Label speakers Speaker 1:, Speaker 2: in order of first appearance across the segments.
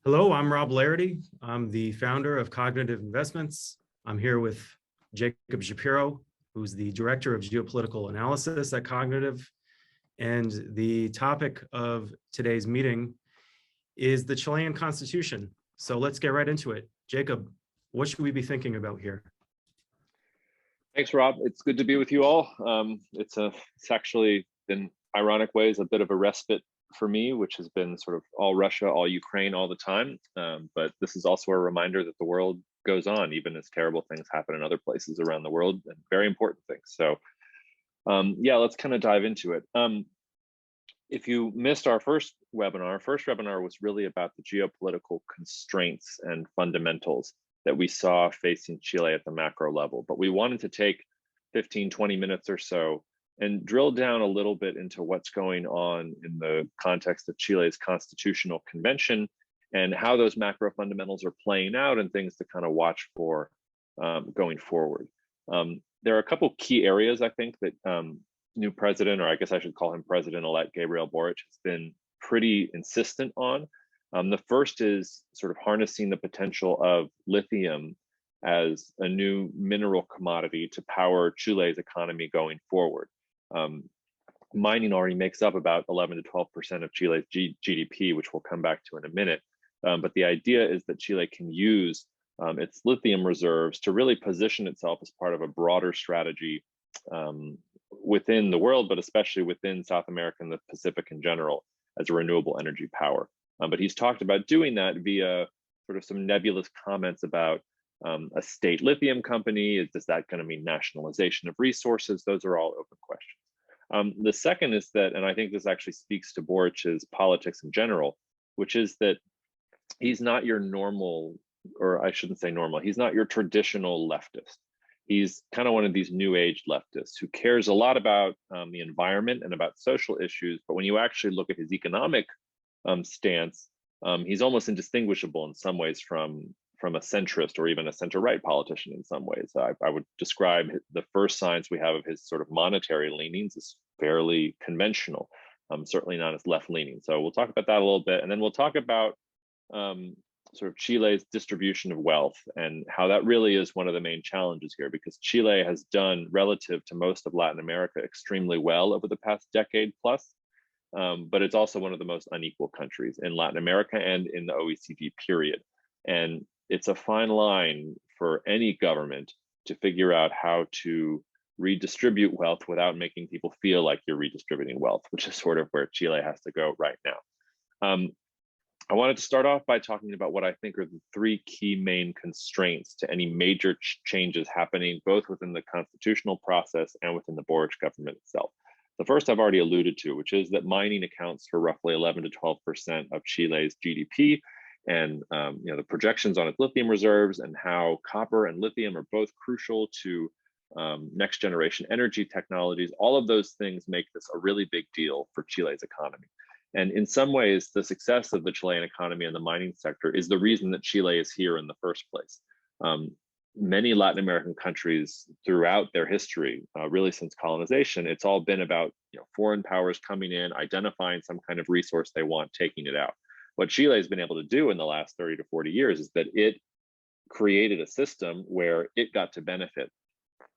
Speaker 1: Hello, I'm Rob Larity. I'm the founder of Cognitive Investments. I'm here with Jacob Shapiro, who's the director of geopolitical analysis at Cognitive. And the topic of today's meeting is the Chilean Constitution. So let's get right into it. Jacob, what should we be thinking about here?
Speaker 2: Thanks, Rob. It's good to be with you all. It's actually, in ironic ways, a bit of a respite for me, which has been sort of all Russia, all Ukraine all the time. But this is also a reminder that the world goes on, even as terrible things happen in other places around the world, and very important things. So yeah, let's kind of dive into it. If you missed our first webinar was really about the geopolitical constraints and fundamentals that we saw facing Chile at the macro level. But we wanted to take 15, 20 minutes or so and drill down a little bit into what's going on in the context of Chile's constitutional convention and how those macro fundamentals are playing out and things to kind of watch for going forward. There are a couple key areas, I think, that new president, or I guess I should call him President-elect Gabriel Boric, has been pretty insistent on. The first is sort of harnessing the potential of lithium as a new mineral commodity to power Chile's economy going forward. Mining already makes up about 11 to 12% of Chile's GDP, which we'll come back to in a minute. But the idea is that Chile can use its lithium reserves to really position itself as part of a broader strategy within the world, but especially within South America and the Pacific in general, as a renewable energy power. But he's talked about doing that via sort of some nebulous comments about a state lithium company. Is that going to mean nationalization of resources? Those are all open questions. The second is that, and I think this actually speaks to Boric's politics in general, which is that he's not your normal, or I shouldn't say normal, he's not your traditional leftist. He's kind of one of these new age leftists who cares a lot about the environment and about social issues. But when you actually look at his economic stance, he's almost indistinguishable in some ways from a centrist or even a center-right politician in some ways. I would describe the first signs we have of his sort of monetary leanings as fairly conventional, certainly not as left-leaning. So we'll talk about that a little bit, and then we'll talk about sort of Chile's distribution of wealth and how that really is one of the main challenges here, because Chile has done, relative to most of Latin America, extremely well over the past decade plus. But it's also one of the most unequal countries in Latin America and in the OECD period. And it's a fine line for any government to figure out how to redistribute wealth without making people feel like you're redistributing wealth, which is sort of where Chile has to go right now. I wanted to start off by talking about what I think are the three key main constraints to any major changes happening, both within the constitutional process and within the Boric government itself. The first I've already alluded to, which is that mining accounts for roughly 11 to 12% of Chile's GDP, and the projections on its lithium reserves and how copper and lithium are both crucial to next generation energy technologies. All of those things make this a really big deal for Chile's economy. And in some ways, the success of the Chilean economy and the mining sector is the reason that Chile is here in the first place. Many Latin American countries throughout their history, really since colonization, it's all been about foreign powers coming in, identifying some kind of resource they want, taking it out. What Chile has been able to do in the last 30 to 40 years is that it created a system where it got to benefit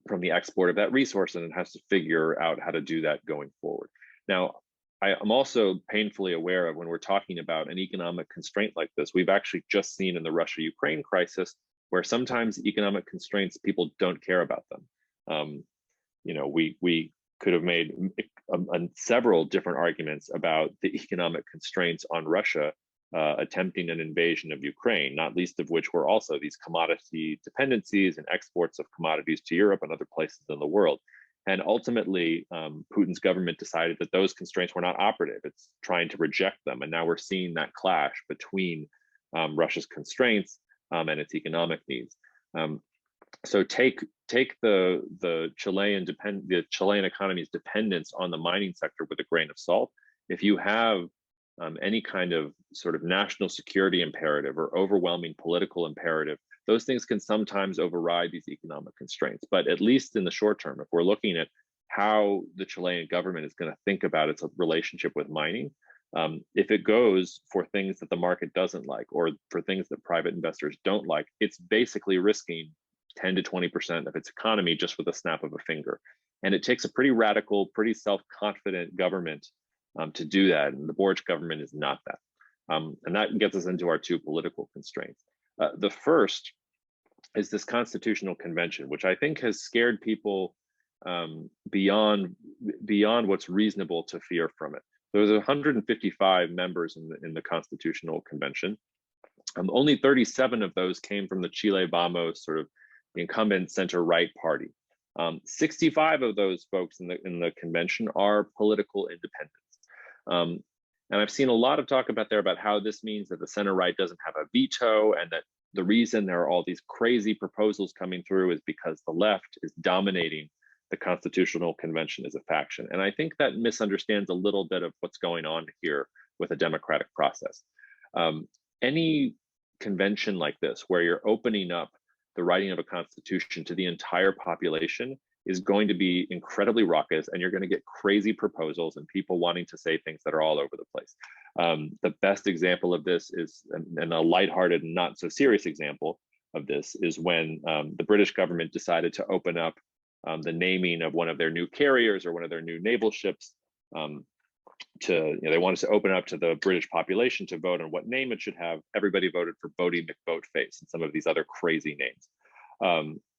Speaker 2: from the export of that resource, and it has to figure out how to do that going forward. Now, I'm also painfully aware of, when we're talking about an economic constraint like this, we've actually just seen in the Russia-Ukraine crisis, where sometimes economic constraints, people don't care about them. We could have made several different arguments about the economic constraints on Russia attempting an invasion of Ukraine, not least of which were also these commodity dependencies and exports of commodities to Europe and other places in the world. And ultimately, Putin's government decided that those constraints were not operative. It's trying to reject them. And now we're seeing that clash between Russia's constraints and its economic needs. So take the Chilean economy's dependence on the mining sector with a grain of salt. If you have any kind of sort of national security imperative or overwhelming political imperative, those things can sometimes override these economic constraints. But at least in the short term, if we're looking at how the Chilean government is going to think about its relationship with mining, If it goes for things that the market doesn't like, or for things that private investors don't like, it's basically risking 10 to 20% of its economy just with a snap of a finger. And it takes a pretty radical, pretty self-confident government to do that. And the Boric government is not that. And that gets us into our two political constraints. The first is this constitutional convention, which I think has scared people beyond what's reasonable to fear from it. There's 155 members in the Constitutional Convention. Only 37 of those came from the Chile Vamos, sort of the incumbent center-right party. 65 of those folks in the convention are political independents. And I've seen a lot of talk about how this means that the center-right doesn't have a veto, and that the reason there are all these crazy proposals coming through is because the left is dominating the Constitutional Convention as a faction. And I think that misunderstands a little bit of what's going on here with a democratic process. Any convention like this, where you're opening up the writing of a constitution to the entire population, is going to be incredibly raucous, and you're going to get crazy proposals and people wanting to say things that are all over the place. The best example of this is, and a lighthearted and not so serious example of this, is when the British government decided to open up the naming of one of their new carriers or one of their new naval ships. They wanted to open up to the British population to vote on what name it should have. Everybody voted for Bodie McBoatface and some of these other crazy names.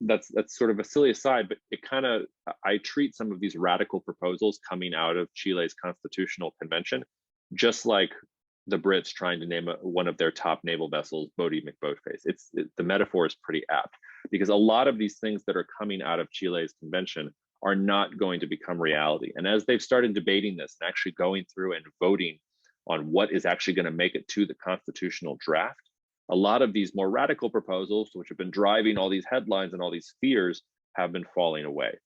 Speaker 2: That's sort of a silly aside, but I treat some of these radical proposals coming out of Chile's constitutional convention just like the Brits trying to name one of their top naval vessels Bodie McBoatface. The metaphor is pretty apt, because a lot of these things that are coming out of Chile's convention are not going to become reality. And as they've started debating this and actually going through and voting on what is actually going to make it to the constitutional draft, a lot of these more radical proposals, which have been driving all these headlines and all these fears, have been falling away.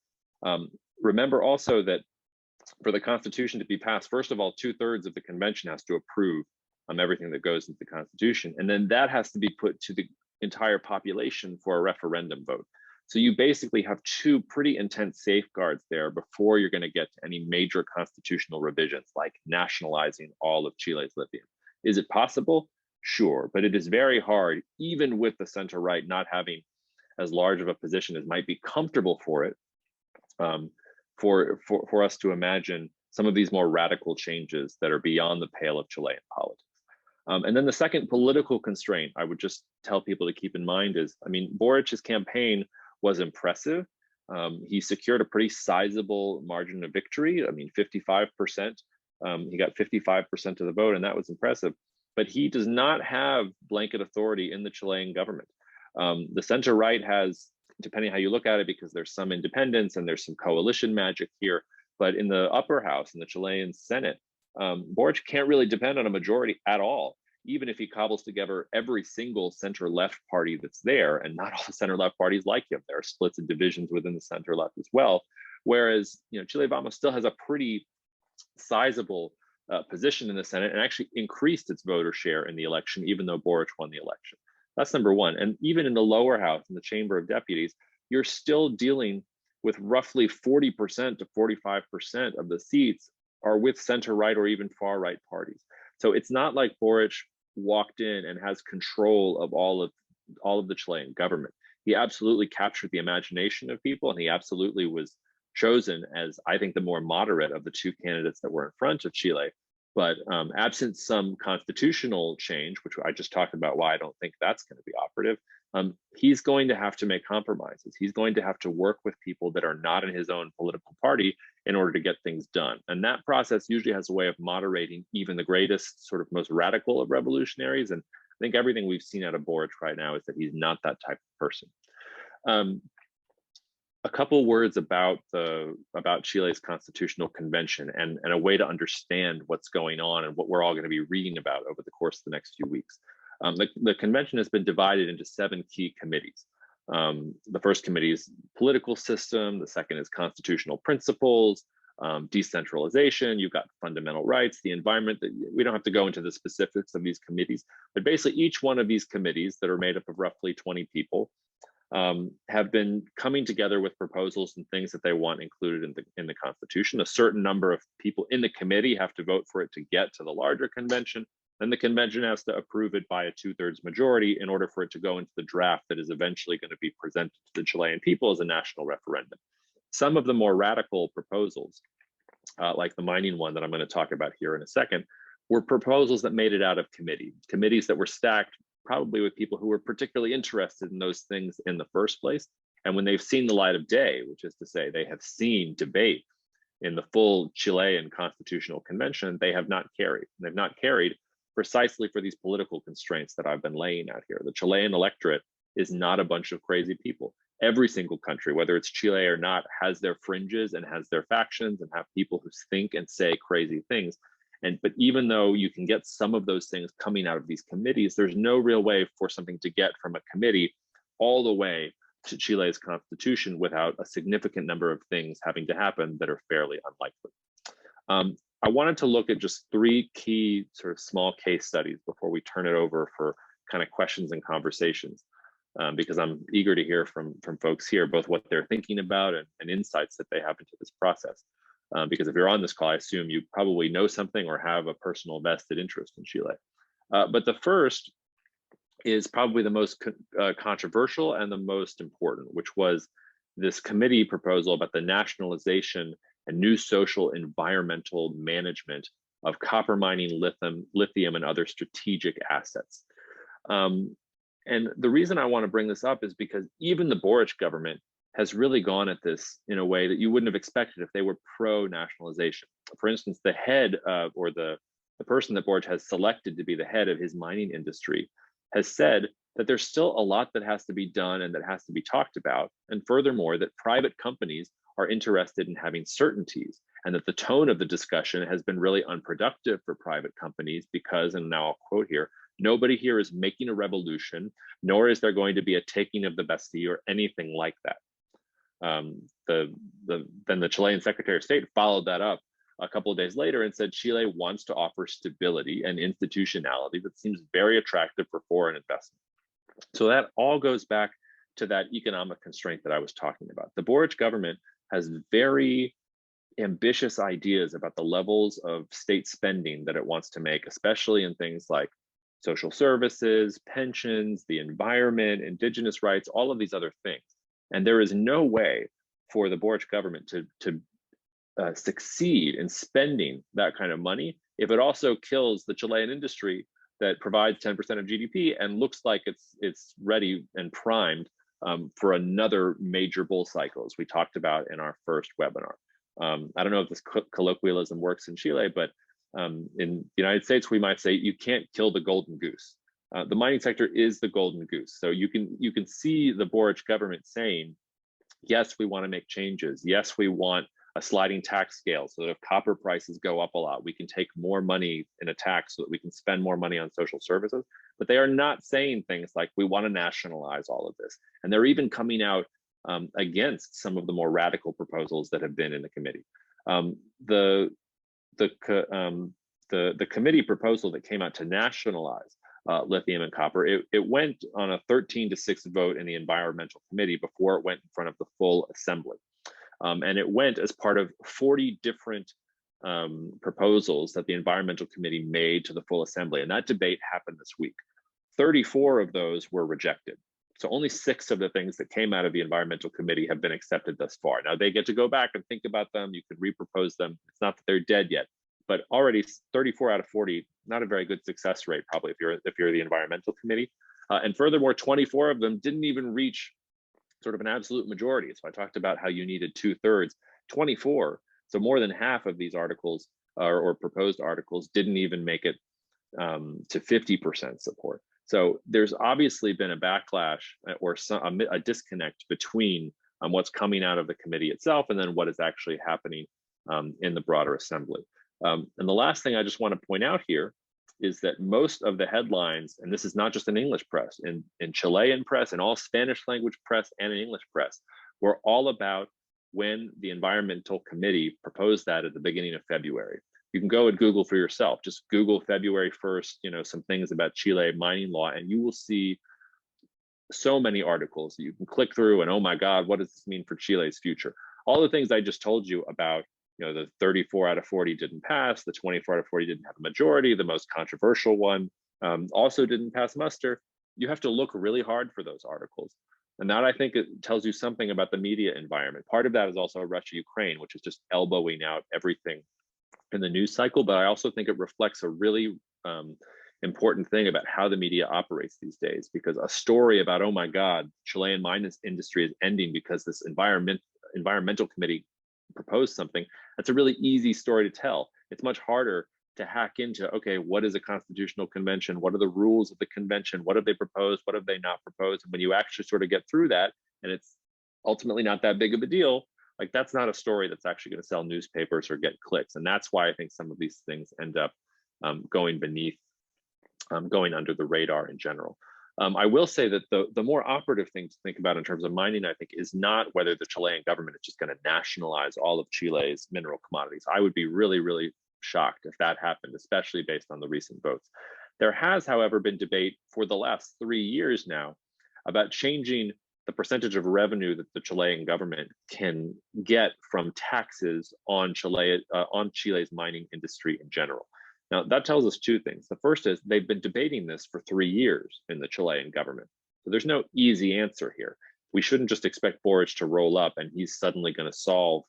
Speaker 2: Remember also that for the Constitution to be passed, first of all, 2/3 of the convention has to approve everything that goes into the Constitution. And then that has to be put to the entire population for a referendum vote. So you basically have two pretty intense safeguards there before you're going to get to any major constitutional revisions, like nationalizing all of Chile's lithium. Is it possible? Sure, but it is very hard, even with the center-right not having as large of a position as might be comfortable for it, for us to imagine some of these more radical changes that are beyond the pale of Chilean politics. And then the second political constraint I would just tell people to keep in mind is, Boric's campaign was impressive. He secured a pretty sizable margin of victory. 55%. He got 55% of the vote, and that was impressive. But he does not have blanket authority in the Chilean government. The center-right has, depending how you look at it, because there's some independence and there's some coalition magic here, but in the upper house, in the Chilean Senate, Boric can't really depend on a majority at all, even if he cobbles together every single center-left party that's there. And not all the center-left parties like him. There are splits and divisions within the center-left as well. Whereas, Chile Vamos still has a pretty sizable position in the Senate, and actually increased its voter share in the election, even though Boric won the election. That's number one. And even in the lower house, in the Chamber of Deputies, you're still dealing with roughly 40% to 45% of the seats are with center-right or even far-right parties. So it's not like Boric walked in and has control of all of the Chilean government. He absolutely captured the imagination of people, and he absolutely was chosen as, I think, the more moderate of the two candidates that were in front of Chile. But absent some constitutional change, which I just talked about why I don't think that's going to be operative, he's going to have to make compromises. He's going to have to work with people that are not in his own political party in order to get things done. And that process usually has a way of moderating even the greatest, sort of most radical of revolutionaries. And I think everything we've seen out of Boric right now is that he's not that type of person. A couple words about Chile's constitutional convention and a way to understand what's going on and what we're all going to be reading about over the course of the next few weeks. The convention has been divided into 7 key committees. The first committee is political system. The second is constitutional principles, decentralization. You've got fundamental rights, the environment. We don't have to go into the specifics of these committees, but basically each one of these committees that are made up of roughly 20 people have been coming together with proposals and things that they want included in the Constitution. A certain number of people in the committee have to vote for it to get to the larger convention. Then the convention has to approve it by a 2/3 majority in order for it to go into the draft that is eventually going to be presented to the Chilean people as a national referendum. Some of the more radical proposals, like the mining one that I'm going to talk about here in a second, were proposals that made it out of committees that were stacked probably with people who were particularly interested in those things in the first place. And when they've seen the light of day, which is to say they have seen debate in the full Chilean Constitutional Convention, they have not carried. And they've not carried precisely for these political constraints that I've been laying out here. The Chilean electorate is not a bunch of crazy people. Every single country, whether it's Chile or not, has their fringes and has their factions and have people who think and say crazy things. But even though you can get some of those things coming out of these committees, there's no real way for something to get from a committee all the way to Chile's constitution without a significant number of things having to happen that are fairly unlikely. I wanted to look at just 3 key sort of small case studies before we turn it over for kind of questions and conversations, because I'm eager to hear from folks here, both what they're thinking about and insights that they have into this process. Because if you're on this call, I assume you probably know something or have a personal vested interest in Chile. But the first is probably the most controversial and the most important, which was this committee proposal about the nationalization and new social environmental management of copper mining, lithium, and other strategic assets. And the reason I want to bring this up is because even the Boric government has really gone at this in a way that you wouldn't have expected if they were pro-nationalization. For instance, the head of, or the person that Boric has selected to be the head of his mining industry has said that there's still a lot that has to be done and that has to be talked about. And furthermore, that private companies are interested in having certainties, and that the tone of the discussion has been really unproductive for private companies because, and now I'll quote here, nobody here is making a revolution, nor is there going to be a taking of the Bastille or anything like that. Then the Chilean Secretary of State followed that up a couple of days later and said Chile wants to offer stability and institutionality that seems very attractive for foreign investment. So that all goes back to that economic constraint that I was talking about. The Boric government has very ambitious ideas about the levels of state spending that it wants to make, especially in things like social services, pensions, the environment, indigenous rights, all of these other things. And there is no way for the Boric government to succeed in spending that kind of money if it also kills the Chilean industry that provides 10% of GDP and looks like it's ready and primed for another major bull cycle, as we talked about in our first webinar. I don't know if this colloquialism works in Chile, but in the United States, we might say you can't kill the golden goose. The mining sector is the golden goose. So you can see the Boric government saying, yes, we want to make changes. Yes, we want a sliding tax scale so that if copper prices go up a lot, we can take more money in a tax so that we can spend more money on social services. But they are not saying things like, we want to nationalize all of this. And they're even coming out against some of the more radical proposals that have been in the committee. The committee proposal that came out to nationalize lithium and copper, it went on a 13-6 vote in the environmental committee before it went in front of the full assembly. And it went as part of 40 different proposals that the environmental committee made to the full assembly. And that debate happened this week. 34 of those were rejected. So only 6 of the things that came out of the environmental committee have been accepted thus far. Now they get to go back and think about them. You can repropose them. It's not that they're dead yet, but already 34 out of 40, not a very good success rate, probably if you're the environmental committee. And furthermore, 24 of them didn't even reach sort of an absolute majority. So I talked about how you needed 2/3, 24. So more than half of these articles or proposed articles didn't even make it to 50% support. So there's obviously been a backlash or a disconnect between what's coming out of the committee itself and then what is actually happening in the broader assembly. And the last thing I just want to point out here is that most of the headlines, and this is not just in English press, in Chilean press, in all Spanish language press and in English press, were all about when the environmental committee proposed that at the beginning of February. You can go and Google for yourself, just Google February 1st, some things about Chile mining law, and you will see so many articles that you can click through and, oh my God, what does this mean for Chile's future? All the things I just told you about, the 34 out of 40 didn't pass, the 24 out of 40 didn't have a majority, the most controversial one also didn't pass muster. You have to look really hard for those articles. And that, I think, it tells you something about the media environment. Part of that is also Russia-Ukraine, which is just elbowing out everything in the news cycle. But I also think it reflects a really important thing about how the media operates these days, because a story about, oh my God, Chilean mine industry is ending because this environmental committee proposed something, that's a really easy story to tell. It's much harder to hack into, okay, what is a constitutional convention? What are the rules of the convention? What have they proposed? What have they not proposed? And when you actually sort of get through that, and it's ultimately not that big of a deal, like that's not a story that's actually going to sell newspapers or get clicks. And that's why I think some of these things end up going under the radar in general. I will say that the more operative thing to think about in terms of mining, I think, is not whether the Chilean government is just going to nationalize all of Chile's mineral commodities. I would be really, really shocked if that happened, especially based on the recent votes. There has, however, been debate for the last 3 years now about changing the percentage of revenue that the Chilean government can get from taxes on Chile's mining industry in general. Now, that tells us two things. The first is they've been debating this for 3 years in the Chilean government. So there's no easy answer here. We shouldn't just expect Boric to roll up and he's suddenly going to solve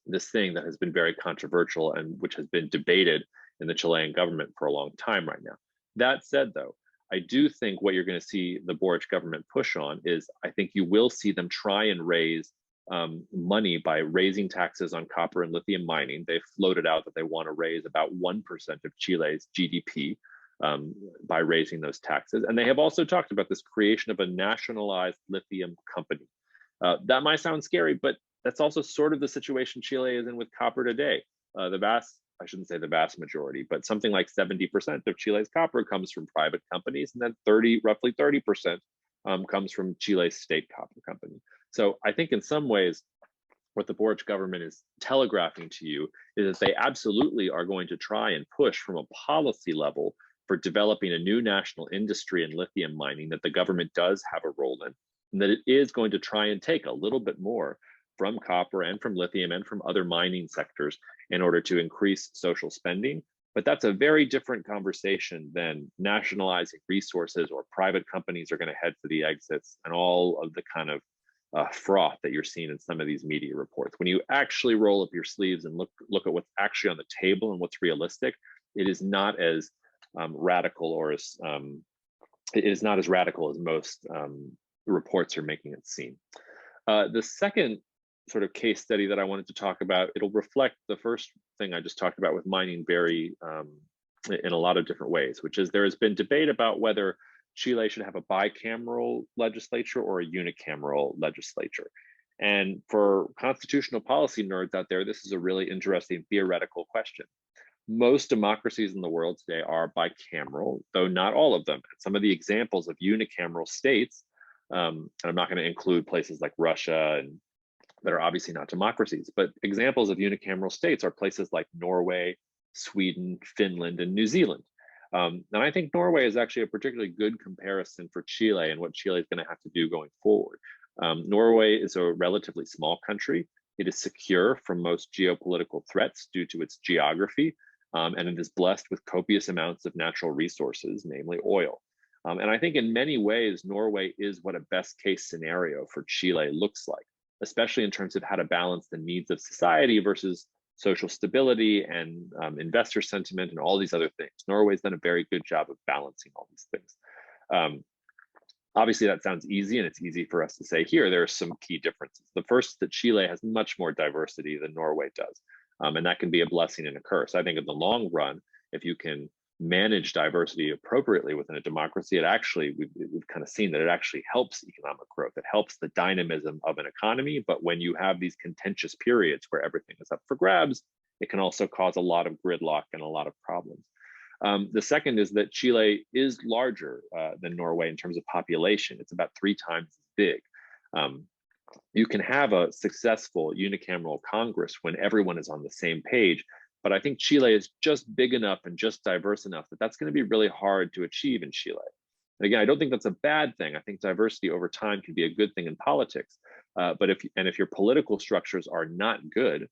Speaker 2: this thing that has been very controversial and which has been debated in the Chilean government for a long time right now. That said, though, I do think what you're going to see the Boric government push on is, I think you will see them try and raise money by raising taxes on copper and lithium mining. They've floated out that they want to raise about 1% of Chile's GDP by raising those taxes. And they have also talked about this creation of a nationalized lithium company. That might sound scary, but that's also sort of the situation Chile is in with copper today. I shouldn't say the vast majority, but something like 70% of Chile's copper comes from private companies, and then roughly 30% comes from Chile's state copper company. So I think in some ways, what the Boric government is telegraphing to you is that they absolutely are going to try and push from a policy level for developing a new national industry in lithium mining that the government does have a role in, and that it is going to try and take a little bit more from copper and from lithium and from other mining sectors in order to increase social spending. But that's a very different conversation than nationalizing resources, or private companies are going to head for the exits, and all of the kind of froth that you're seeing in some of these media reports. When you actually roll up your sleeves and look at what's actually on the table and what's realistic, it is not as radical, or as it is not as radical as most reports are making it seem. The second sort of case study that I wanted to talk about, it'll reflect the first thing I just talked about with mining in a lot of different ways, which is there has been debate about whether Chile should have a bicameral legislature or a unicameral legislature. And for constitutional policy nerds out there, this is a really interesting theoretical question. Most democracies in the world today are bicameral, though not all of them. Some of the examples of unicameral states, and I'm not going to include places like Russia and that are obviously not democracies, but examples of unicameral states are places like Norway, Sweden, Finland, and New Zealand. And I think Norway is actually a particularly good comparison for Chile and what Chile is going to have to do going forward. Norway is a relatively small country. It is secure from most geopolitical threats due to its geography, and it is blessed with copious amounts of natural resources, namely oil. And I think in many ways, Norway is what a best case scenario for Chile looks like, especially in terms of how to balance the needs of society versus social stability and investor sentiment and all these other things. Norway's done a very good job of balancing all these things. Obviously, that sounds easy, and it's easy for us to say here. There are some key differences. The first is that Chile has much more diversity than Norway does, and that can be a blessing and a curse. I think in the long run, if you can manage diversity appropriately within a democracy, we've kind of seen that it actually helps economic growth. It helps the dynamism of an economy. But when you have these contentious periods where everything is up for grabs, it can also cause a lot of gridlock and a lot of problems. The second is that Chile is larger than Norway in terms of population. It's about 3 times as big. You can have a successful unicameral Congress when everyone is on the same page. But I think Chile is just big enough and just diverse enough that that's going to be really hard to achieve in Chile. And again, I don't think that's a bad thing. I think diversity over time can be a good thing in politics. But if your political structures are not good,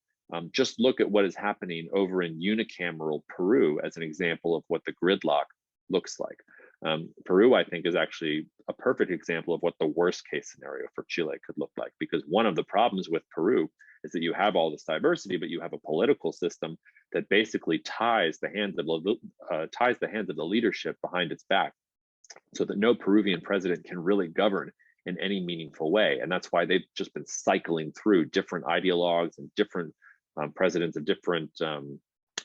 Speaker 2: just look at what is happening over in unicameral Peru as an example of what the gridlock looks like. Peru, I think, is actually a perfect example of what the worst case scenario for Chile could look like, because one of the problems with Peru is that you have all this diversity, but you have a political system that basically ties the hands of the leadership behind its back, so that no Peruvian president can really govern in any meaningful way. And that's why they've just been cycling through different ideologues and different presidents of different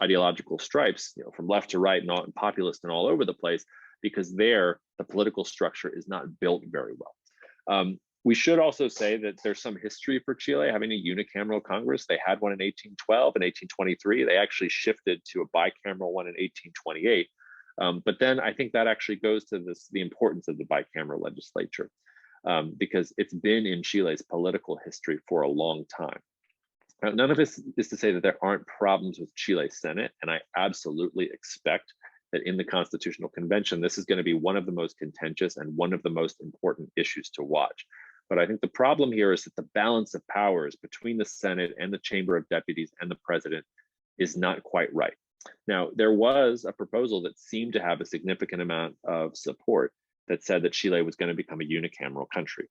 Speaker 2: ideological stripes, from left to right and populist and all over the place, because there the political structure is not built very well. We should also say that there's some history for Chile having a unicameral Congress. They had one in 1812 and 1823. They actually shifted to a bicameral one in 1828. But then I think that actually goes to the importance of the bicameral legislature, because it's been in Chile's political history for a long time. Now, none of this is to say that there aren't problems with Chile's Senate, and I absolutely expect that in the Constitutional Convention, this is going to be one of the most contentious and one of the most important issues to watch. But I think the problem here is that the balance of powers between the Senate and the Chamber of Deputies and the president is not quite right. Now, there was a proposal that seemed to have a significant amount of support that said that Chile was going to become a unicameral country.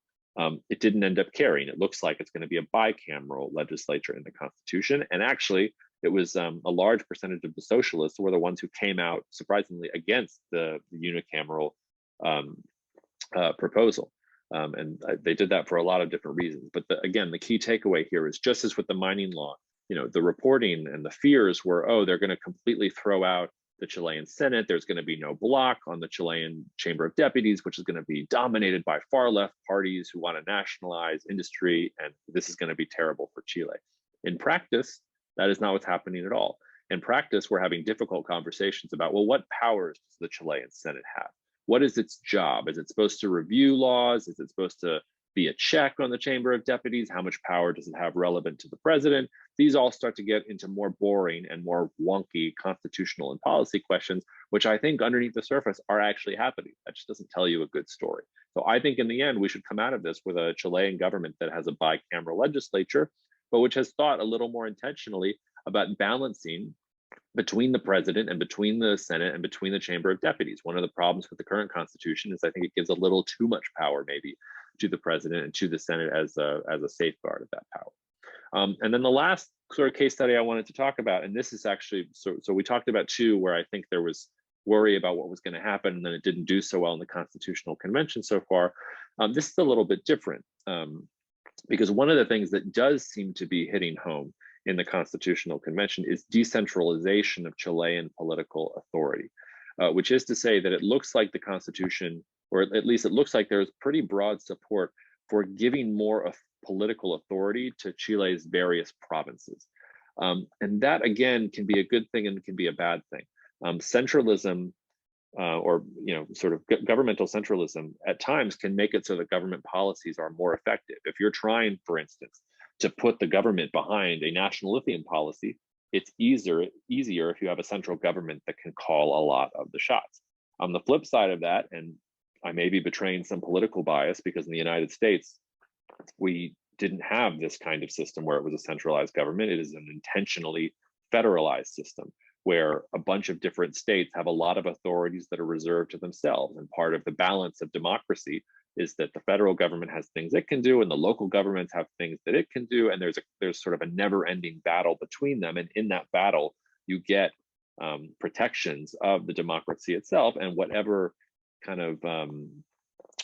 Speaker 2: It didn't end up carrying. It looks like it's going to be a bicameral legislature in the Constitution. And actually, it was a large percentage of the socialists were the ones who came out surprisingly against the unicameral proposal. And they did that for a lot of different reasons. But again, the key takeaway here is, just as with the mining law, the reporting and the fears were, oh, they're going to completely throw out the Chilean Senate. There's going to be no block on the Chilean Chamber of Deputies, which is going to be dominated by far left parties who want to nationalize industry. And this is going to be terrible for Chile. In practice, that is not what's happening at all. In practice, we're having difficult conversations about, well, what powers does the Chilean Senate have? What is its job? Is it supposed to review laws? Is it supposed to be a check on the Chamber of Deputies? How much power does it have relevant to the president? These all start to get into more boring and more wonky constitutional and policy questions, which I think underneath the surface are actually happening. That just doesn't tell you a good story. So I think in the end, we should come out of this with a Chilean government that has a bicameral legislature, but which has thought a little more intentionally about balancing between the president and between the Senate and between the Chamber of Deputies. One of the problems with the current Constitution is I think it gives a little too much power maybe to the president and to the Senate as a safeguard of that power. And then the last sort of case study I wanted to talk about, and this is actually, so we talked about two where I think there was worry about what was going to happen, and then it didn't do so well in the Constitutional Convention so far. This is a little bit different, because one of the things that does seem to be hitting home in the Constitutional Convention is decentralization of Chilean political authority, which is to say that it looks like the Constitution, or at least it looks like there's pretty broad support for giving more of political authority to Chile's various provinces. And that, again, can be a good thing and can be a bad thing. Centralism, or sort of governmental centralism at times can make it so that government policies are more effective. If you're trying, for instance, to put the government behind a national lithium policy, it's easier if you have a central government that can call a lot of the shots. On the flip side of that, and I may be betraying some political bias, because in the United States, we didn't have this kind of system where it was a centralized government. It is an intentionally federalized system where a bunch of different states have a lot of authorities that are reserved to themselves. And part of the balance of democracy is that the federal government has things it can do and the local governments have things that it can do. And there's sort of a never-ending battle between them. And in that battle, you get protections of the democracy itself, and whatever kind of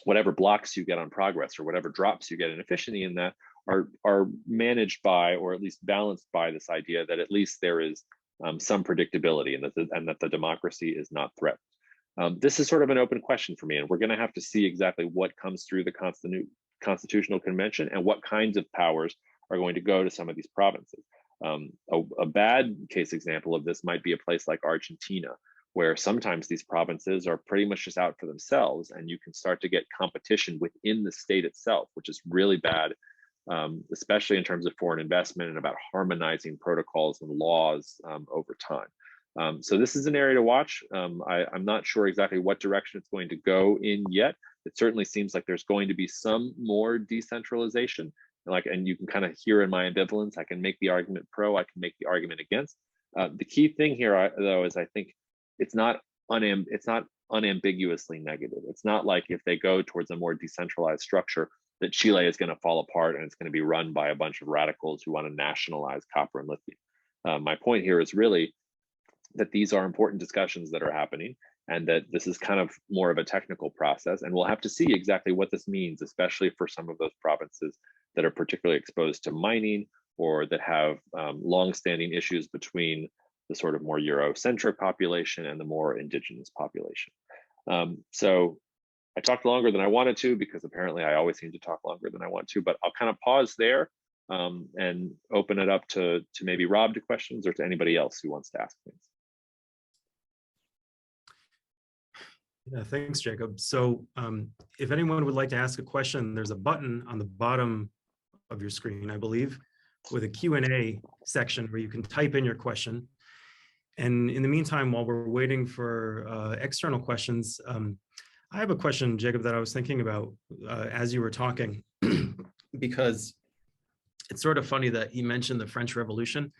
Speaker 2: whatever blocks you get on progress or whatever drops you get in efficiency in that are managed by, or at least balanced by, this idea that at least there is some predictability and that the democracy is not threatened. This is sort of an open question for me, and we're going to have to see exactly what comes through the Constitutional Convention and what kinds of powers are going to go to some of these provinces. A bad case example of this might be a place like Argentina, where sometimes these provinces are pretty much just out for themselves, and you can start to get competition within the state itself, which is really bad, especially in terms of foreign investment and about harmonizing protocols and laws over time. So this is an area to watch. I'm not sure exactly what direction it's going to go in yet. It certainly seems like there's going to be some more decentralization. And you can kind of hear in my ambivalence, I can make the argument pro, I can make the argument against. The key thing here, though, is I think it's not unambiguously negative. It's not like if they go towards a more decentralized structure that Chile is going to fall apart and it's going to be run by a bunch of radicals who want to nationalize copper and lithium. My point here is really that these are important discussions that are happening, and that this is kind of more of a technical process, and we'll have to see exactly what this means, especially for some of those provinces that are particularly exposed to mining or that have long-standing issues between the sort of more Eurocentric population and the more indigenous population. So I talked longer than I wanted to, because apparently I always seem to talk longer than I want to, but I'll kind of pause there and open it up to maybe Rob to questions, or to anybody else who wants to ask things.
Speaker 1: Yeah, thanks, Jacob. So if anyone would like to ask a question, there's a button on the bottom of your screen, I believe, with a Q&A section where you can type in your question. And in the meantime, while we're waiting for external questions, I have a question, Jacob, that I was thinking about as you were talking, because it's sort of funny that you mentioned the French Revolution.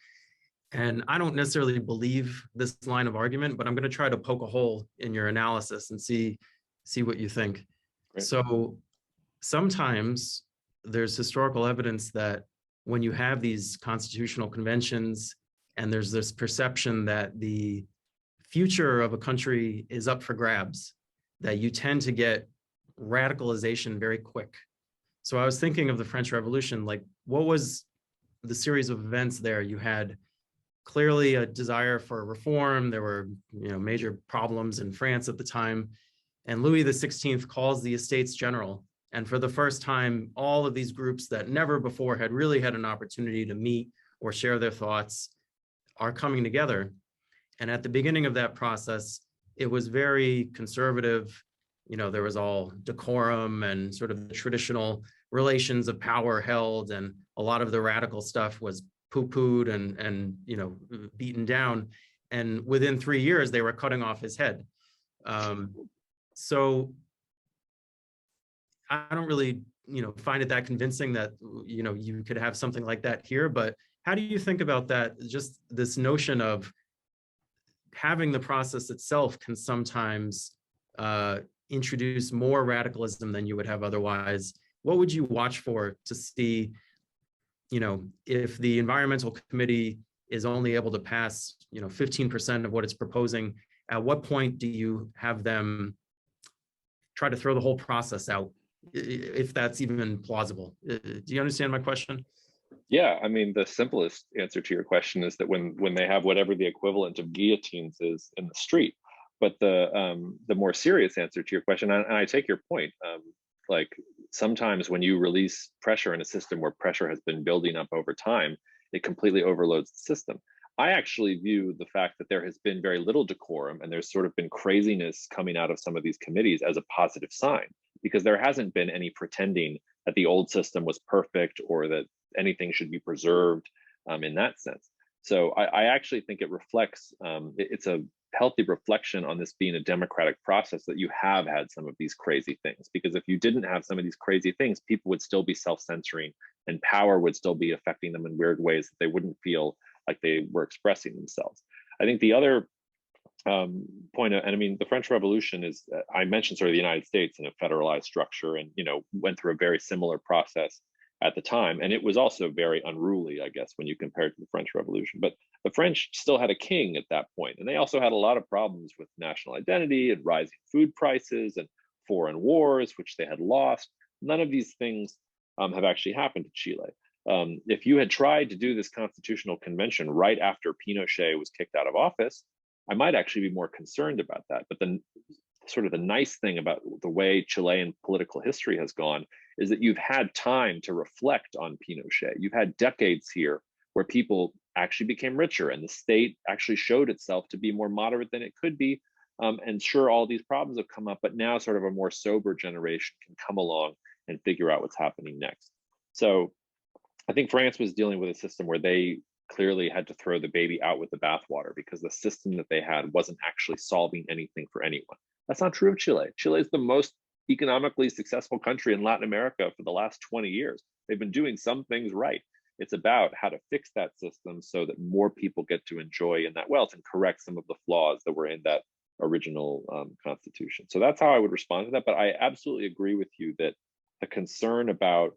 Speaker 1: And I don't necessarily believe this line of argument, but I'm going to try to poke a hole in your analysis and see what you think. Great. So sometimes there's historical evidence that when you have these constitutional conventions and there's this perception that the future of a country is up for grabs, that you tend to get radicalization very quick. So I was thinking of the French Revolution, like what was the series of events there? You had clearly a desire for reform. There were, major problems in France at the time. And Louis XVI calls the Estates General. And for the first time, all of these groups that never before had really had an opportunity to meet or share their thoughts are coming together. And at the beginning of that process, it was very conservative. There was all decorum and sort of the traditional relations of power held, and a lot of the radical stuff was poo-pooed and beaten down. And within 3 years, they were cutting off his head. So I don't really, find it that convincing that, you could have something like that here. But how do you think about that? Just this notion of having the process itself can sometimes introduce more radicalism than you would have otherwise. What would you watch for to see, if the environmental committee is only able to pass, 15% of what it's proposing, at what point do you have them try to throw the whole process out, if that's even plausible? Do you understand my question?
Speaker 2: Yeah, I mean, the simplest answer to your question is that when they have whatever the equivalent of guillotines is in the street. But the more serious answer to your question, and I take your point, like sometimes when you release pressure in a system where pressure has been building up over time, it completely overloads the system. I actually view the fact that there has been very little decorum and there's sort of been craziness coming out of some of these committees as a positive sign, because there hasn't been any pretending that the old system was perfect or that anything should be preserved in that sense. So I actually think it reflects, it's a healthy reflection on this being a democratic process that you have had some of these crazy things. Because if you didn't have some of these crazy things, people would still be self-censoring and power would still be affecting them in weird ways that they wouldn't feel like they were expressing themselves. I think the other point, and I mean, the French Revolution is, I mentioned sort of the United States in a federalized structure and, went through a very similar process at the time. And it was also very unruly, I guess, when you compare it to the French Revolution. But the French still had a king at that point. And they also had a lot of problems with national identity and rising food prices and foreign wars, which they had lost. None of these things have actually happened to Chile. If you had tried to do this constitutional convention right after Pinochet was kicked out of office, I might actually be more concerned about that. But then sort of the nice thing about the way Chilean political history has gone is that you've had time to reflect on Pinochet. You've had decades here where people actually became richer and the state actually showed itself to be more moderate than it could be. And sure, all these problems have come up, but now sort of a more sober generation can come along and figure out what's happening next. So I think France was dealing with a system where they clearly had to throw the baby out with the bathwater because the system that they had wasn't actually solving anything for anyone. That's not true of Chile. Chile is the most economically successful country in Latin America for the last 20 years. They've been doing some things right. It's about how to fix that system so that more people get to enjoy in that wealth and correct some of the flaws that were in that original constitution. So that's how I would respond to that. But I absolutely agree with you that the concern about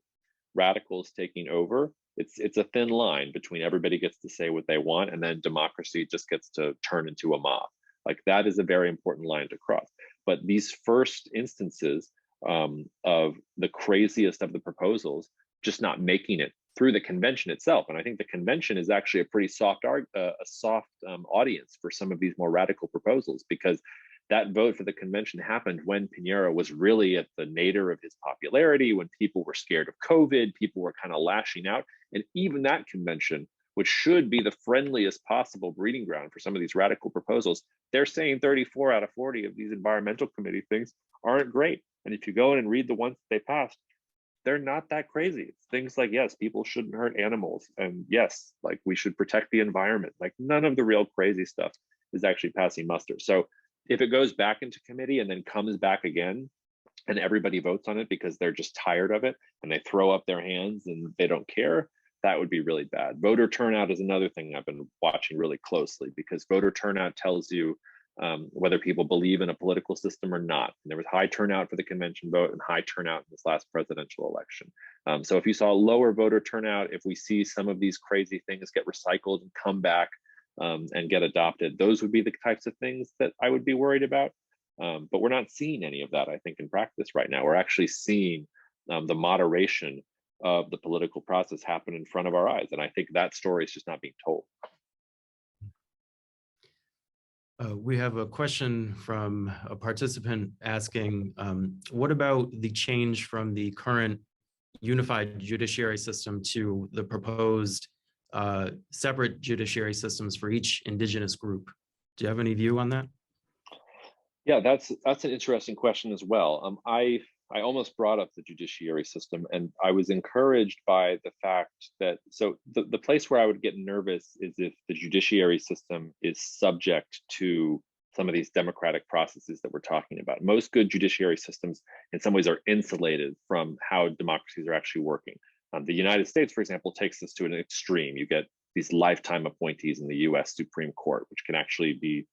Speaker 2: radicals taking over, it's a thin line between everybody gets to say what they want and then democracy just gets to turn into a mob. Like that is a very important line to cross. But these first instances of the craziest of the proposals just not making it through the convention itself. And I think the convention is actually a pretty soft audience for some of these more radical proposals, because that vote for the convention happened when Piñera was really at the nadir of his popularity, when people were scared of COVID, people were kind of lashing out. And even that convention, which should be the friendliest possible breeding ground for some of these radical proposals, they're saying 34 out of 40 of these environmental committee things aren't great. And if you go in and read the ones that they passed, they're not that crazy. It's things like, yes, people shouldn't hurt animals. And yes, like we should protect the environment. Like none of the real crazy stuff is actually passing muster. So if it goes back into committee and then comes back again and everybody votes on it because they're just tired of it and they throw up their hands and they don't care, that would be really bad. Voter turnout is another thing I've been watching really closely, because voter turnout tells you whether people believe in a political system or not. And there was high turnout for the convention vote and high turnout in this last presidential election. So if you saw lower voter turnout, if we see some of these crazy things get recycled and come back and get adopted, those would be the types of things that I would be worried about. But we're not seeing any of that, I think, in practice right now. We're actually seeing the moderation of the political process happen in front of our eyes. And I think that story is just not being told.
Speaker 1: We have a question from a participant asking, what about the change from the current unified judiciary system to the proposed separate judiciary systems for each indigenous group? Do you have any view on that?
Speaker 2: Yeah, that's an interesting question as well. I almost brought up the judiciary system, and I was encouraged by the fact that, so the place where I would get nervous is if the judiciary system is subject to some of these democratic processes that we're talking about. Most good judiciary systems in some ways are insulated from how democracies are actually working. The United States, for example, takes this to an extreme. You get these lifetime appointees in the US Supreme Court, which can actually be,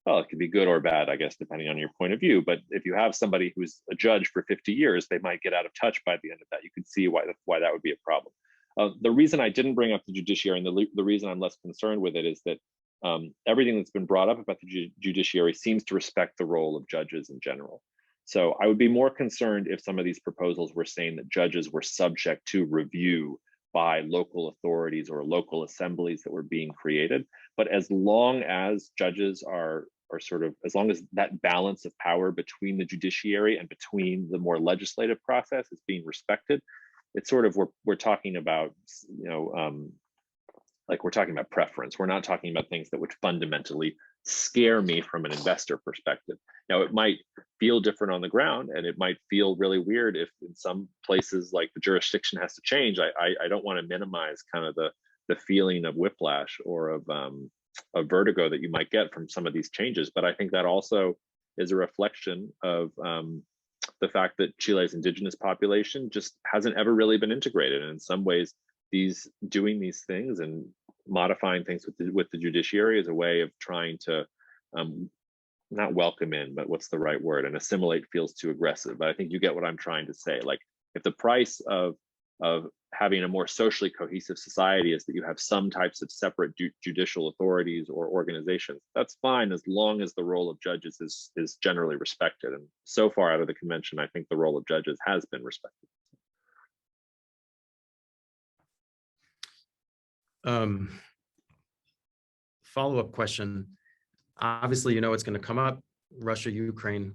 Speaker 2: well, it could be good or bad, I guess, depending on your point of view. But if you have somebody who's a judge for 50 years, they might get out of touch by the end of that. You can see why that would be a problem. The reason I didn't bring up the judiciary, and the reason I'm less concerned with it, is that everything that's been brought up about the judiciary seems to respect the role of judges in general. So I would be more concerned if some of these proposals were saying that judges were subject to review by local authorities or local assemblies that were being created. But as long as judges are sort of, as long as that balance of power between the judiciary and between the more legislative process is being respected, it's sort of, we're talking about, like we're talking about preference. We're not talking about things that would fundamentally scare me from an investor perspective. Now, it might feel different on the ground, and it might feel really weird if in some places like the jurisdiction has to change. I don't want to minimize kind of the feeling of whiplash or of vertigo that you might get from some of these changes. But I think that also is a reflection of the fact that Chile's indigenous population just hasn't ever really been integrated. And in some ways, doing these things and modifying things with the judiciary is a way of trying to not welcome in, but what's the right word? And assimilate feels too aggressive. But I think you get what I'm trying to say. Like, if the price of having a more socially cohesive society is that you have some types of separate judicial authorities or organizations, that's fine as long as the role of judges is generally respected. And so far out of the convention, I think the role of judges has been respected.
Speaker 1: Follow-up question. Obviously, it's going to come up, Russia, Ukraine,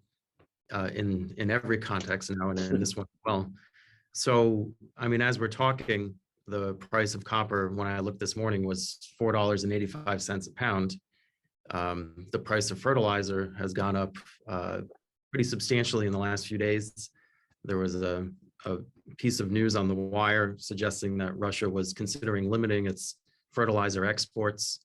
Speaker 1: in every context now, and in this one as well. So, I mean, as we're talking, the price of copper, when I looked this morning, was $4.85 a pound. The price of fertilizer has gone up pretty substantially in the last few days. There was a piece of news on the wire suggesting that Russia was considering limiting its fertilizer exports.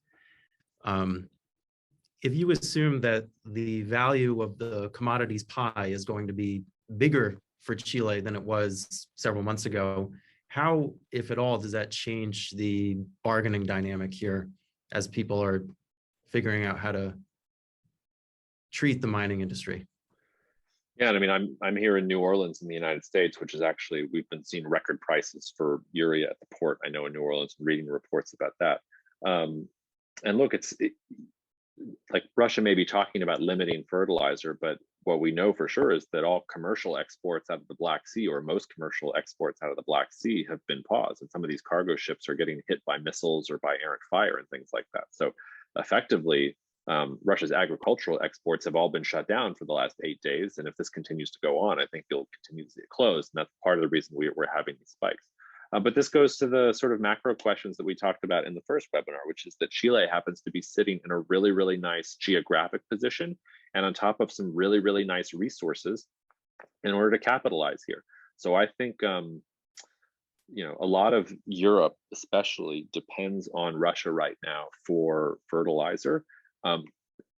Speaker 1: If you assume that the value of the commodities pie is going to be bigger for Chile than it was several months ago, how, if at all, does that change the bargaining dynamic here as people are figuring out how to treat the mining industry?
Speaker 2: Yeah, and I mean, I'm here in New Orleans in the United States, which is actually, we've been seeing record prices for urea at the port. I know in New Orleans, reading reports about that. And look, like Russia may be talking about limiting fertilizer, but what we know for sure is that all commercial exports out of the Black Sea, or most commercial exports out of the Black Sea, have been paused. And some of these cargo ships are getting hit by missiles or by errant fire and things like that. So effectively, Russia's agricultural exports have all been shut down for the last 8 days. And if this continues to go on, I think you'll continue to see it closed. And that's part of the reason we're having these spikes. But this goes to the sort of macro questions that we talked about in the first webinar, which is that Chile happens to be sitting in a really, really nice geographic position and on top of some really, really nice resources in order to capitalize here. So I think, you know, a lot of Europe especially depends on Russia right now for fertilizer.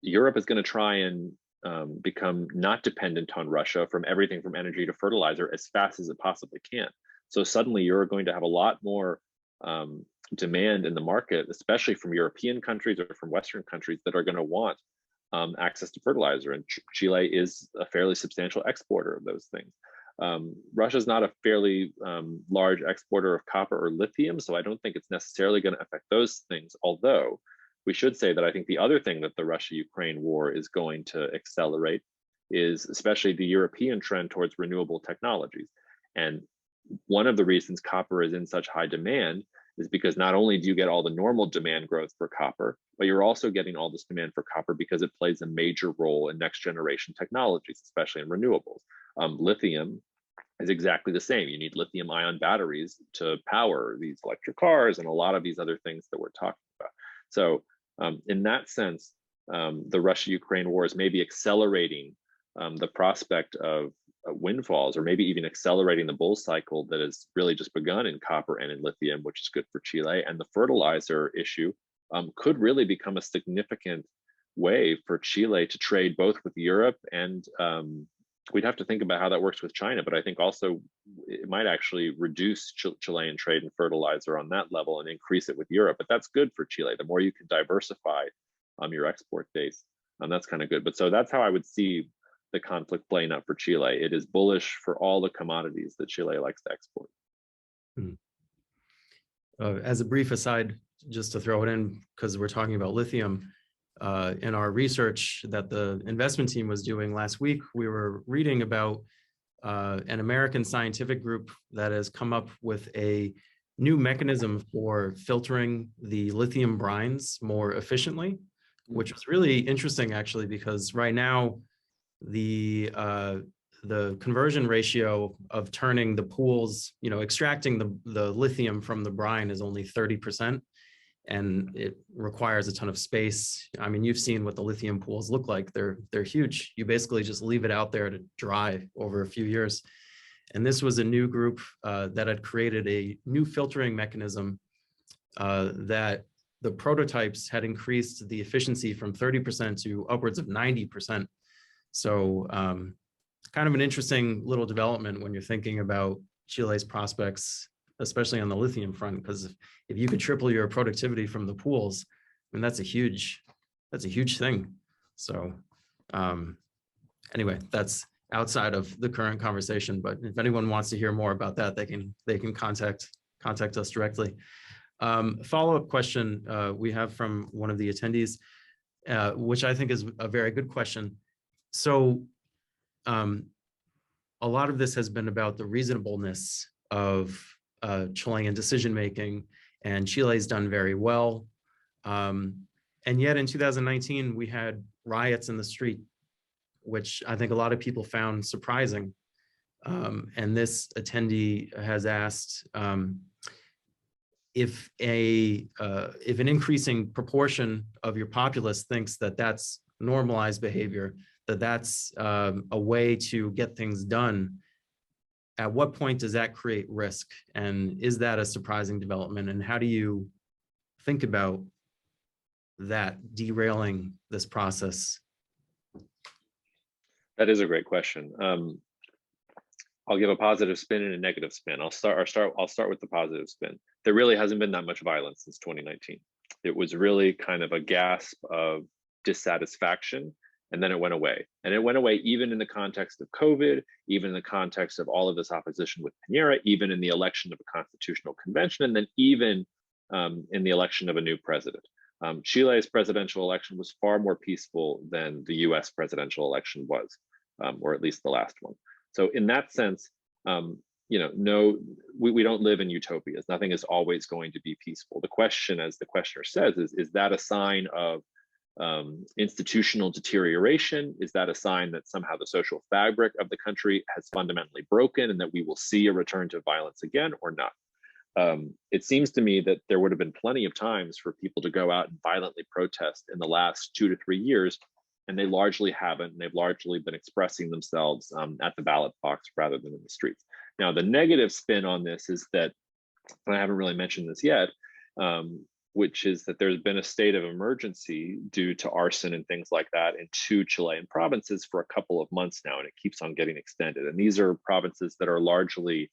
Speaker 2: Europe is going to try and become not dependent on Russia from everything from energy to fertilizer as fast as it possibly can. So suddenly you're going to have a lot more demand in the market, especially from European countries or from Western countries that are going to want access to fertilizer. And Chile is a fairly substantial exporter of those things. Russia is not a fairly large exporter of copper or lithium, so I don't think it's necessarily going to affect those things. Although we should say that I think the other thing that the Russia-Ukraine war is going to accelerate is especially the European trend towards renewable technologies. And one of the reasons copper is in such high demand is because not only do you get all the normal demand growth for copper, but you're also getting all this demand for copper because it plays a major role in next generation technologies, especially in renewables. Lithium is exactly the same. You need lithium ion batteries to power these electric cars and a lot of these other things that we're talking about. So in that sense, the Russia-Ukraine war is maybe accelerating the prospect of windfalls, or maybe even accelerating the bull cycle that has really just begun in copper and in lithium, which is good for Chile. And the fertilizer issue could really become a significant way for Chile to trade both with Europe and we'd have to think about how that works with China, but I think also it might actually reduce Chilean trade in fertilizer on that level and increase it with Europe. But that's good for Chile. The more you can diversify your export base, that's kind of good. But so that's how I would see the conflict playing out for Chile. It is bullish for all the commodities that Chile likes to export.
Speaker 1: As a brief aside, just to throw it in, because we're talking about lithium, in our research that the investment team was doing last week, we were reading about an American scientific group that has come up with a new mechanism for filtering the lithium brines more efficiently, which was really interesting actually, because right now the conversion ratio of turning the pools, you know, extracting the lithium from the brine is only 30%. And it requires a ton of space. I mean, you've seen what the lithium pools look like. They're huge. You basically just leave it out there to dry over a few years. And this was a new group that had created a new filtering mechanism that the prototypes had increased the efficiency from 30% to upwards of 90%. So kind of an interesting little development when you're thinking about Chile's prospects, especially on the lithium front, because if you could triple your productivity from the pools, I mean, that's a huge thing. So anyway, that's outside of the current conversation, but if anyone wants to hear more about that, they can contact us directly. Follow-up question we have from one of the attendees, which I think is a very good question. So a lot of this has been about the reasonableness of Chilean decision-making, and Chile's done very well. And yet in 2019, we had riots in the street, which I think a lot of people found surprising. And this attendee has asked if an increasing proportion of your populace thinks that that's normalized behavior, that's a way to get things done, at what point does that create risk? And is that a surprising development? And how do you think about that derailing this process?
Speaker 2: That is a great question. I'll give a positive spin and a negative spin. I'll start with the positive spin. There really hasn't been that much violence since 2019. It was really kind of a gasp of dissatisfaction, and then it went away. And it went away even in the context of COVID, even in the context of all of this opposition with Piñera, even in the election of a constitutional convention, and then even in the election of a new president. Chile's presidential election was far more peaceful than the US presidential election was, or at least the last one. So in that sense, we don't live in utopias. Nothing is always going to be peaceful. The question, as the questioner says, is that a sign of institutional deterioration? Is that a sign that somehow the social fabric of the country has fundamentally broken and that we will see a return to violence again, or not? It seems to me that there would have been plenty of times for people to go out and violently protest in the last 2 to 3 years, and they largely haven't. And they've largely been expressing themselves at the ballot box rather than in the streets. Now, the negative spin on this is that, and I haven't really mentioned this yet, which is that there's been a state of emergency due to arson and things like that in 2 Chilean provinces for a couple of months now, and it keeps on getting extended. And these are provinces that are largely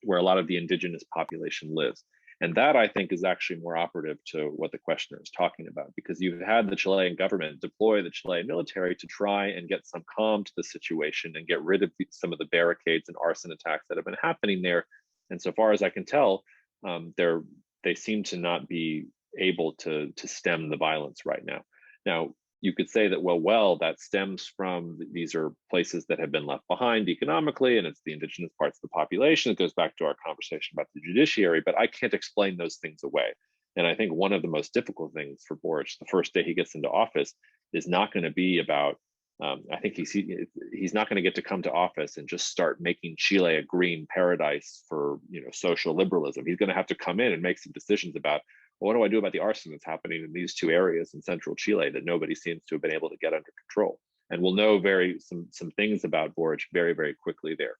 Speaker 2: where a lot of the indigenous population lives. And that, I think, is actually more operative to what the questioner is talking about, because you've had the Chilean government deploy the Chilean military to try and get some calm to the situation and get rid of some of the barricades and arson attacks that have been happening there. And so far as I can tell, they seem to not be able to stem the violence right now. Now, you could say that, well, that stems from, these are places that have been left behind economically, and it's the indigenous parts of the population. It goes back to our conversation about the judiciary, but I can't explain those things away. And I think one of the most difficult things for Boric, the first day he gets into office, is not going to be about, I think he's not going to get to come to office and just start making Chile a green paradise for social liberalism. He's going to have to come in and make some decisions about, well, what do I do about the arson that's happening in these 2 areas in central Chile that nobody seems to have been able to get under control? And we'll know some things about Boric very, very quickly there.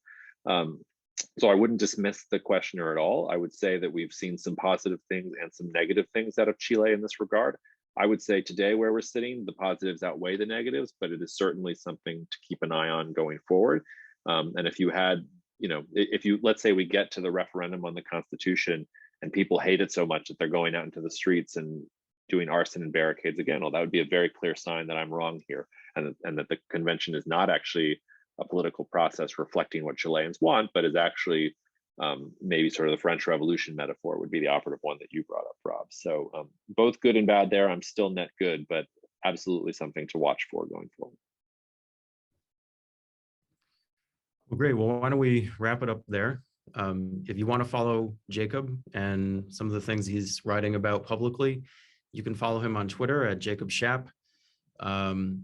Speaker 2: So I wouldn't dismiss the questioner at all. I would say that we've seen some positive things and some negative things out of Chile in this regard. I would say today, where we're sitting, the positives outweigh the negatives, but it is certainly something to keep an eye on going forward. And if you had, let's say we get to the referendum on the Constitution and people hate it so much that they're going out into the streets and doing arson and barricades again, well, that would be a very clear sign that I'm wrong here, and that the convention is not actually a political process reflecting what Chileans want, but is actually maybe sort of the French Revolution metaphor would be the operative one that you brought up, Rob. So both good and bad there. I'm still net good, but absolutely something to watch for going forward.
Speaker 1: Well, great. Well, why don't we wrap it up there? If you want to follow Jacob and some of the things he's writing about publicly, you can follow him on Twitter at Jacob Shap. On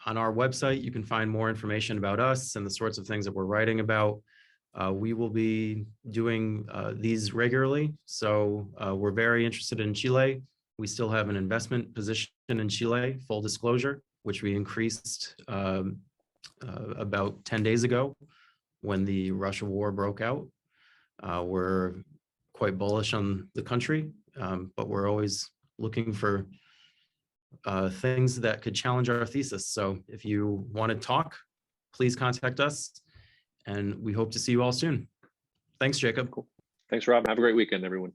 Speaker 1: our website, you can find more information about us and the sorts of things that we're writing about. We will be doing these regularly. So we're very interested in Chile. We still have an investment position in Chile, full disclosure, which we increased about 10 days ago when the Russia war broke out. We're quite bullish on the country, but we're always looking for things that could challenge our thesis. So if you want to talk, please contact us, and we hope to see you all soon. Thanks, Jacob.
Speaker 2: Cool. Thanks, Rob. Have a great weekend, everyone.